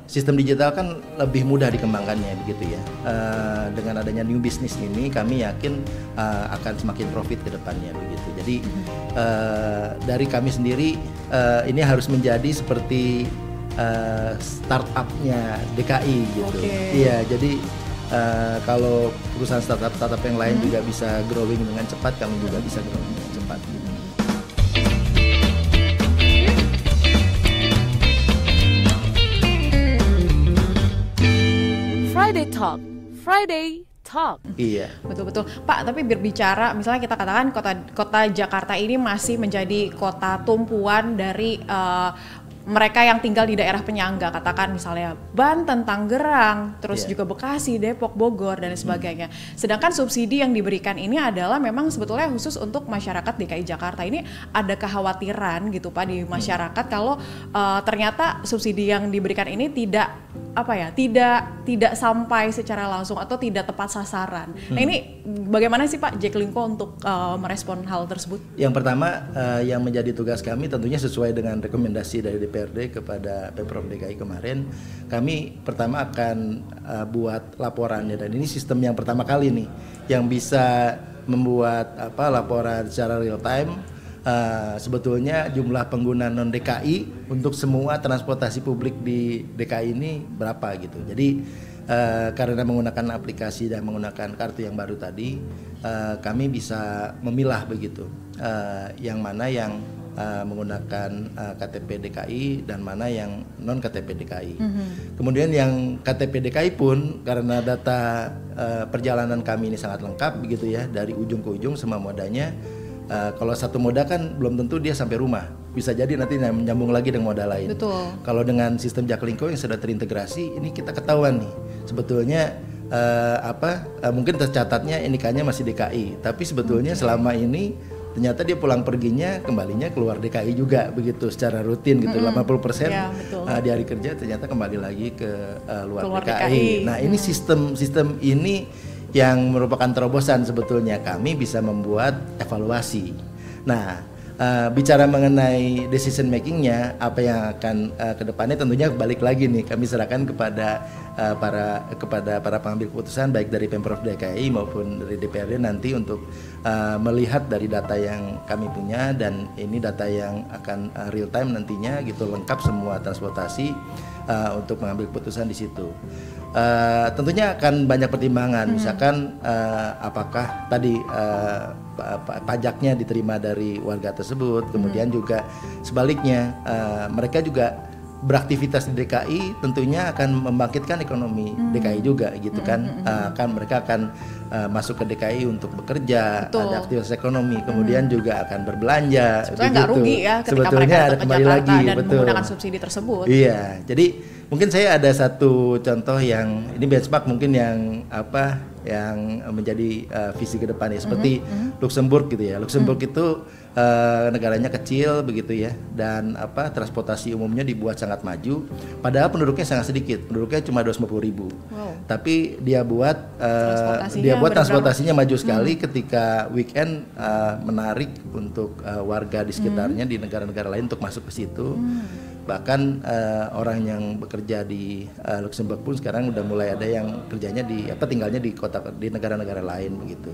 Sistem digital kan lebih mudah dikembangkannya begitu ya. Dengan adanya new business ini kami yakin akan semakin profit ke depannya begitu. Jadi dari kami sendiri ini harus menjadi seperti startupnya DKI gitu. Iya, jadi kalau perusahaan startup yang lain juga bisa growing dengan cepat, kami juga bisa growing dengan cepat gitu. Friday Talk. Iya. Betul-betul. Pak, tapi berbicara misalnya kita katakan kota Jakarta ini masih menjadi kota tumpuan dari mereka yang tinggal di daerah penyangga, katakan misalnya Banten, Tangerang, terus juga Bekasi, Depok, Bogor, dan sebagainya. Sedangkan subsidi yang diberikan ini adalah memang sebetulnya khusus untuk masyarakat DKI Jakarta. Ini ada kekhawatiran gitu Pak di masyarakat kalau ternyata subsidi yang diberikan ini tidak sampai secara langsung atau tidak tepat sasaran. Nah ini bagaimana sih Pak Jaklingko untuk merespon hal tersebut? Yang pertama yang menjadi tugas kami tentunya sesuai dengan rekomendasi dari DPRD kepada Pemprov DKI kemarin, kami pertama akan buat laporannya, dan ini sistem yang pertama kali nih yang bisa membuat laporan secara real time. Sebetulnya jumlah pengguna non DKI untuk semua transportasi publik di DKI ini berapa gitu. Jadi karena menggunakan aplikasi dan menggunakan kartu yang baru tadi, kami bisa memilah begitu yang mana yang menggunakan KTP DKI dan mana yang non KTP DKI. Kemudian yang KTP DKI pun karena data perjalanan kami ini sangat lengkap begitu ya, dari ujung ke ujung semua modanya. Kalau satu moda kan belum tentu dia sampai rumah, bisa jadi nanti menyambung lagi dengan moda lain. Betul. Kalau dengan sistem Jaklingko yang sudah terintegrasi, ini kita ketahuan nih sebetulnya mungkin tercatatnya NIK-nya masih DKI, tapi sebetulnya selama ini ternyata dia pulang perginya kembalinya keluar DKI juga begitu secara rutin gitu. 80% di hari kerja ternyata kembali lagi ke luar DKI. Nah ini sistem ini yang merupakan terobosan sebetulnya. Kami bisa membuat evaluasi. Nah, bicara mengenai decision makingnya, apa yang akan ke depannya tentunya balik lagi nih kami serahkan kepada para pengambil keputusan baik dari Pemprov DKI maupun dari DPRD nanti untuk melihat dari data yang kami punya, dan ini data yang akan real time nantinya gitu, lengkap semua transportasi untuk mengambil keputusan di situ. Tentunya akan banyak pertimbangan, misalkan apakah tadi pajaknya diterima dari warga tersebut, kemudian juga sebaliknya mereka juga beraktivitas di DKI tentunya akan membangkitkan ekonomi DKI juga gitu kan. Mereka akan masuk ke DKI untuk bekerja, ada aktivitas ekonomi, kemudian juga akan berbelanja. Sebetulnya nggak rugi ya ketika mereka datang ke Jakarta dan menggunakan subsidi tersebut. Iya, jadi mungkin saya ada satu contoh yang ini benchmark mungkin yang yang menjadi visi ke depan ya, seperti Luxembourg gitu ya. Luxembourg itu negaranya kecil begitu ya, dan transportasi umumnya dibuat sangat maju, padahal penduduknya sangat sedikit, penduduknya cuma 250.000. Tapi dia buat transportasinya maju sekali. Ketika weekend menarik untuk warga di sekitarnya di negara-negara lain untuk masuk ke situ. Bahkan orang yang bekerja di Luxembourg pun sekarang udah mulai ada yang kerjanya tinggalnya di negara-negara lain begitu.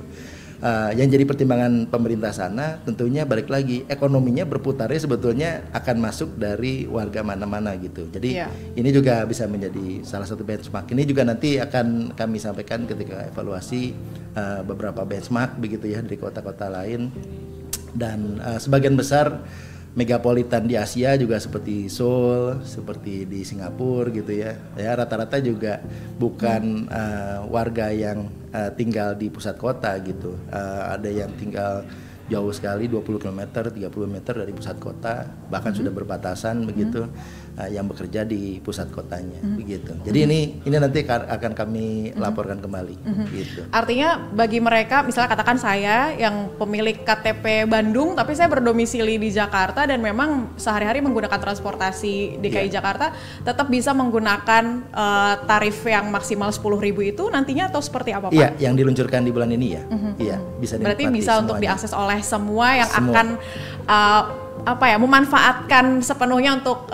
Yang jadi pertimbangan pemerintah sana tentunya balik lagi ekonominya berputarnya sebetulnya akan masuk dari warga mana-mana gitu. Jadi ini juga bisa menjadi salah satu benchmark. Ini juga nanti akan kami sampaikan ketika evaluasi beberapa benchmark begitu ya dari kota-kota lain, dan sebagian besar megapolitan di Asia juga seperti Seoul, seperti di Singapura gitu ya. Ya rata-rata juga bukan warga yang tinggal di pusat kota gitu. Ada yang tinggal jauh sekali 20 km, 30 meter dari pusat kota, bahkan sudah berbatasan begitu, yang bekerja di pusat kotanya begitu. Jadi ini nanti akan kami laporkan kembali gitu. Artinya bagi mereka misalnya katakan saya yang pemilik KTP Bandung tapi saya berdomisili di Jakarta dan memang sehari-hari menggunakan transportasi DKI Jakarta, tetap bisa menggunakan tarif yang maksimal 10.000 itu nantinya, atau seperti apa Pak? Iya, yang diluncurkan di bulan ini ya. Iya, bisa dinikmati. Berarti bisa semuanya untuk diakses oleh semua yang akan memanfaatkan sepenuhnya untuk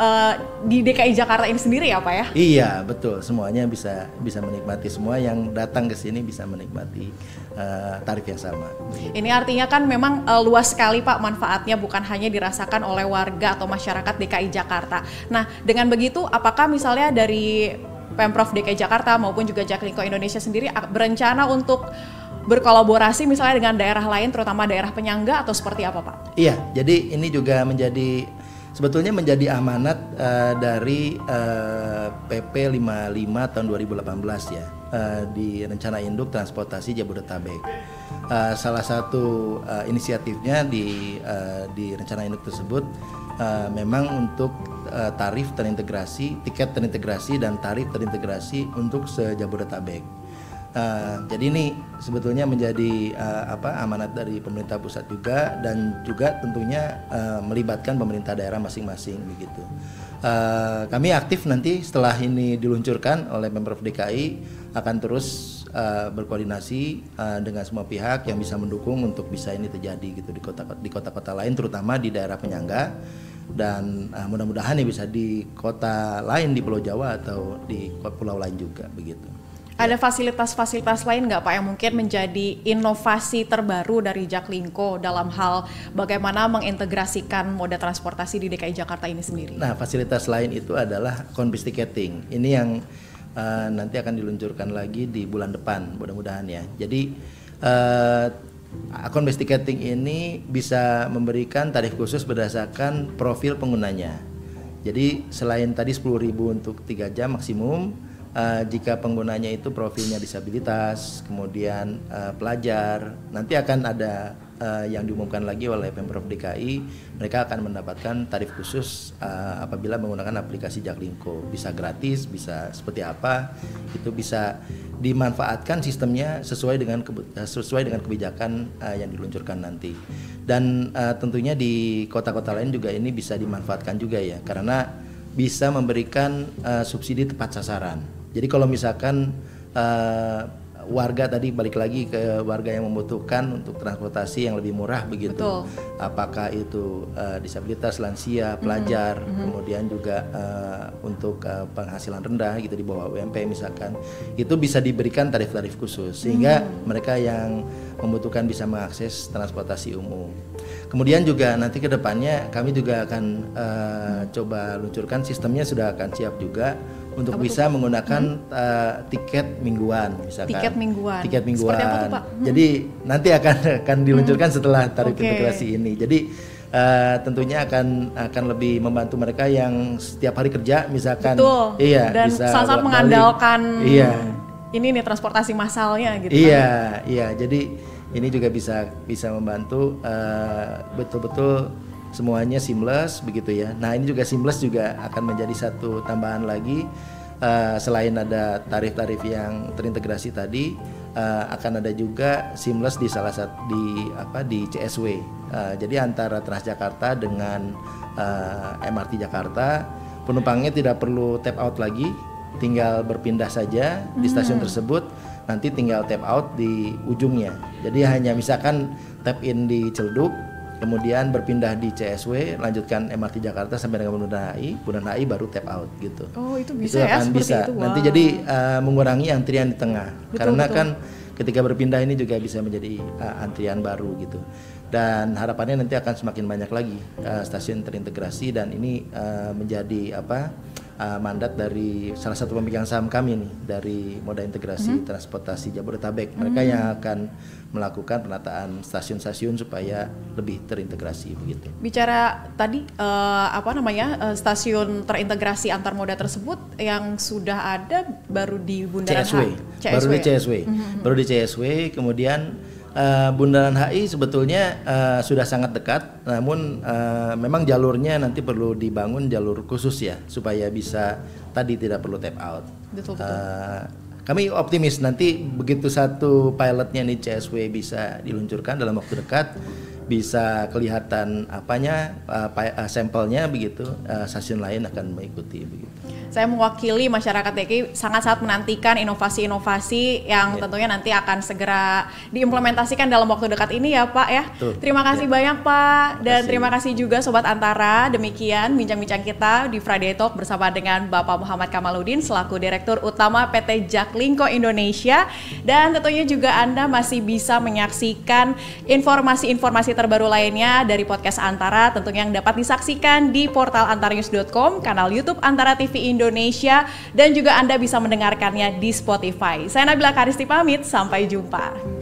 di DKI Jakarta ini sendiri ya Pak ya? Iya betul, semuanya bisa menikmati, semua yang datang ke sini bisa menikmati tarif yang sama. Ini artinya kan memang luas sekali Pak manfaatnya, bukan hanya dirasakan oleh warga atau masyarakat DKI Jakarta. Nah dengan begitu apakah misalnya dari Pemprov DKI Jakarta maupun juga Jaklingko Indonesia sendiri berencana untuk berkolaborasi misalnya dengan daerah lain, terutama daerah penyangga, atau seperti apa Pak? Iya, jadi ini juga sebetulnya menjadi amanat dari PP 55 tahun 2018 ya, di Rencana Induk Transportasi Jabodetabek. Salah satu inisiatifnya di Rencana Induk tersebut memang untuk tarif terintegrasi, tiket terintegrasi dan tarif terintegrasi untuk se-Jabodetabek. Jadi ini sebetulnya menjadi amanat dari pemerintah pusat juga, dan juga tentunya melibatkan pemerintah daerah masing-masing begitu. Kami aktif nanti setelah ini diluncurkan oleh Pemprov DKI akan terus berkoordinasi dengan semua pihak yang bisa mendukung untuk bisa ini terjadi gitu di kota-kota lain, terutama di daerah penyangga, dan mudah-mudahan ya bisa di kota lain di Pulau Jawa atau di pulau lain juga begitu. Ada fasilitas-fasilitas lain nggak Pak yang mungkin menjadi inovasi terbaru dari Jaklingko dalam hal bagaimana mengintegrasikan moda transportasi di DKI Jakarta ini sendiri? Nah, fasilitas lain itu adalah account-based ticketing. Ini yang nanti akan diluncurkan lagi di bulan depan, mudah-mudahan ya. Jadi account-based ticketing ini bisa memberikan tarif khusus berdasarkan profil penggunanya. Jadi selain tadi 10.000 untuk 3 jam maksimum, jika penggunanya itu profilnya disabilitas, kemudian pelajar, nanti akan ada yang diumumkan lagi oleh Pemprov DKI, mereka akan mendapatkan tarif khusus apabila menggunakan aplikasi Jaklingko. Bisa gratis, bisa seperti apa, itu bisa dimanfaatkan sistemnya sesuai dengan kebijakan yang diluncurkan nanti. Dan tentunya di kota-kota lain juga ini bisa dimanfaatkan juga ya, karena bisa memberikan subsidi tepat sasaran. Jadi kalau misalkan warga tadi balik lagi ke warga yang membutuhkan untuk transportasi yang lebih murah begitu. Betul. Apakah itu disabilitas, lansia, pelajar, kemudian juga untuk penghasilan rendah gitu di bawah UMP misalkan, itu bisa diberikan tarif-tarif khusus sehingga mereka yang membutuhkan bisa mengakses transportasi umum. Kemudian juga nanti ke depannya kami juga akan coba luncurkan, sistemnya sudah akan siap juga untuk bisa menggunakan tiket mingguan misalkan. Tiket mingguan. Seperti apa tuh Pak? Jadi nanti akan diluncurkan setelah tarif integrasi ini. Jadi tentunya akan lebih membantu mereka yang setiap hari kerja misalkan. Betul. Iya, dan bisa sangat mengandalkan iya. Ini nih transportasi massalnya gitu. Iya, iya. Jadi ini juga bisa membantu betul-betul semuanya seamless begitu ya. Nah ini juga seamless juga akan menjadi satu tambahan lagi, selain ada tarif-tarif yang terintegrasi tadi, akan ada juga seamless di salah satu di CSW. Jadi antara Transjakarta dengan MRT Jakarta, penumpangnya tidak perlu tap out lagi, tinggal berpindah saja di stasiun tersebut, nanti tinggal tap out di ujungnya. Jadi hanya misalkan tap in di Celduk, kemudian berpindah di CSW, lanjutkan MRT Jakarta sampai dengan Bundaran HI baru tap out gitu. Oh itu bisa itu ya akan seperti bisa. itu. Wow. Nanti jadi mengurangi antrian di tengah. Karena betul. kan ketika berpindah ini juga bisa menjadi antrian baru gitu. Dan harapannya nanti akan semakin banyak lagi stasiun terintegrasi, dan ini menjadi mandat dari salah satu pemegang saham kami nih dari Moda Integrasi Transportasi Jabodetabek. Mereka yang akan melakukan penataan stasiun-stasiun supaya lebih terintegrasi begitu. Bicara tadi stasiun terintegrasi antar moda tersebut yang sudah ada baru di Bundaran CSW. Baru di CSW. Baru di CSW, kemudian Bundaran HI sebetulnya sudah sangat dekat, namun memang jalurnya nanti perlu dibangun jalur khusus ya, supaya bisa tadi tidak perlu tap out. Betul. Kami optimis nanti begitu satu pilotnya nih CSW bisa diluncurkan dalam waktu dekat, bisa kelihatan sampelnya begitu, stasiun lain akan mengikuti begitu. saya mewakili masyarakat DKI sangat-sangat menantikan inovasi-inovasi yang tentunya nanti akan segera diimplementasikan dalam waktu dekat ini ya Pak ya. Terima kasih banyak Pak, dan terima kasih juga Sobat Antara. Demikian bincang-bincang kita di Friday Talk bersama dengan Bapak Muhammad Kamaludin selaku Direktur Utama PT Jaklingko Indonesia, dan tentunya juga Anda masih bisa menyaksikan informasi-informasi terbaru lainnya dari podcast Antara, tentunya yang dapat disaksikan di portal antaranews.com, kanal YouTube Antara TV Indonesia, dan juga Anda bisa mendengarkannya di Spotify. Saya Nabila Karisti pamit, sampai jumpa.